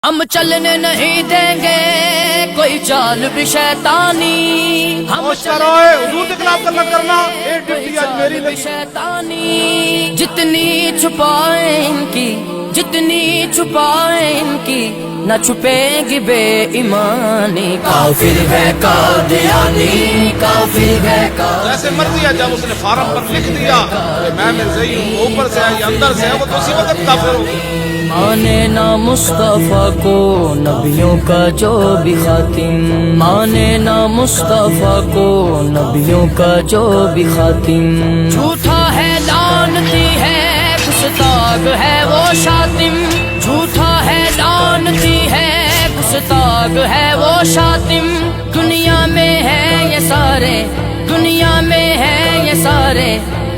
ہم چلنے نہیں دیں گے کوئی چال بھی شیطانی، ہم حضور کے خلاف گلا کرنا چال بھی شیطانی، جتنی چھپائیں ان کی، جتنی چھپائیں ان کی، نہ چھپے گی بے ایمانی۔ کافر ہے قادیانی، کافر ہے قادیانی۔ جیسے مرضی ہے، جب اس نے فارم پر لکھ دیا کہ میں مرزائی ہوں، اوپر سے ہے یا اندر سے ہے، وہ تو اسی وقت کافر ہو۔ مانے نہ مصطفیٰ کو نبیوں کا جو بھی خاتم، مانے نہ مصطفیٰ کو نبیوں کا جو بھی خاتم، جھوٹا ہے لعنتی ہے گستاخ ہے وہ شاتم، جھوٹا ہے لعنتی ہے گستاخ ہے وہ شاتم، دنیا میں ہے یہ سارے، دنیا میں ہے یہ سارے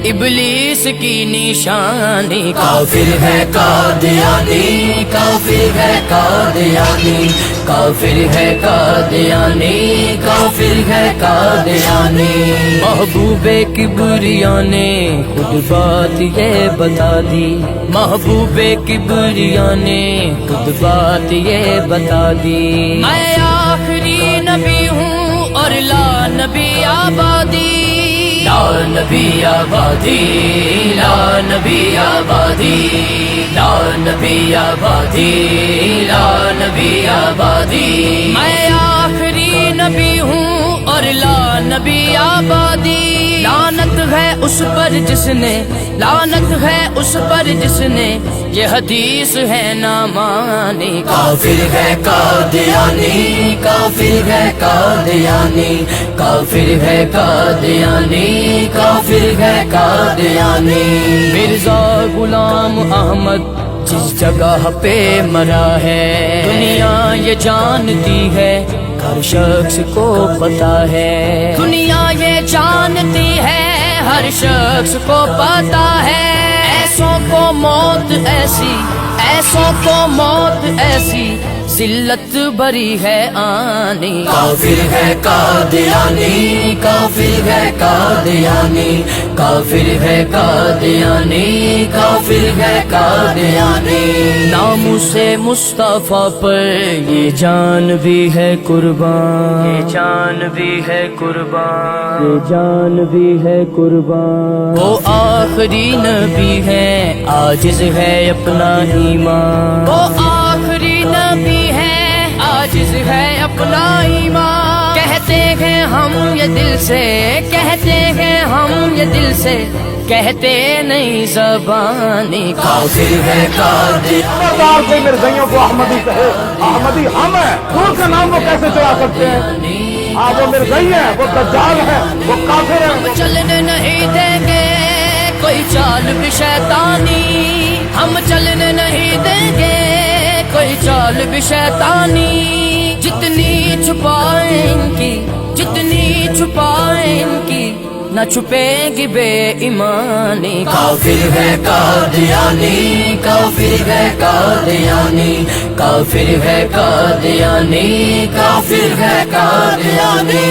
ابلیس کی نشانی۔ کافر ہے قادیانی، کافر ہے قادیانی، کافر ہے قادیانی، کافر ہے قادیانی۔ محبوب کبریا نے خود بات یہ بتا دی، محبوب کبریا نے خود بات یہ بتا دی، میں آخری نبی ہوں اور لا نبی آبادی، لا نبی آبادی، لا نبی آبادی، لا نبی آبادی، لا نبی آبادی، میں آخری نبی ہوں اور لا نبی آبادی۔ لعنت ہے اس پر جس نے، لعنت ہے اس پر جس نے یہ حدیث ہے نہ مانی۔ کافر ہے قادیانی، کافر ہے قادیانی، کافر ہے قادیانی، کافر ہے قادیانی۔ مرزا غلام احمد جس جگہ پہ مرا ہے، دنیا یہ جانتی ہے، ہر شخص کو پتا ہے، دنیا یہ جانتی ہے، ہر شخص کو پتا ہے، ایسوں کو موت ایسی، ایسوں کو موت ایسی ذلت بری ہے آنی۔ کافر ہے قادیانی، کافر ہے قادیانی، کافر ہے قادیانی، کافر ہے قادیانی۔ نام سے مصطفیٰ پر یہ جان بھی ہے قربان، یہ جان بھی ہے قربان، یہ جان بھی ہے قربان۔ وہ آخری نبی ہے، عاجز ہے اپنا ایمان، وہ آخری نبی ہے، عاجز ہے اپنا ایمان۔ کہتے ہیں ہم یہ دل سے، کہتے ہیں ہم یہ دل سے، کہتے نہیں زبانی۔ کافر ہے خبردار کوئی مرزائیوں کو احمدی کہے، احمدی ہم ہیں، ان کا نام وہ کیسے چلا سکتے ہیں؟ ہاں وہ مرزائی ہے، وہ دجال ہے، وہ کافر ہے۔ ہم چلنے نہیں دیں گے کوئی چال بھی شیطانی، ہم چلنے نہیں دیں گے کوئی چال بھی شیطانی، جتنی چھپائیں ان کی، جتنی چھپائیں ان کی، نہ چھپے گی بے ایمانی۔ کافر ہے قادیانی، کافر ہے قادیانی، کافر ہے قادیانی، کافر ہے قادیانی۔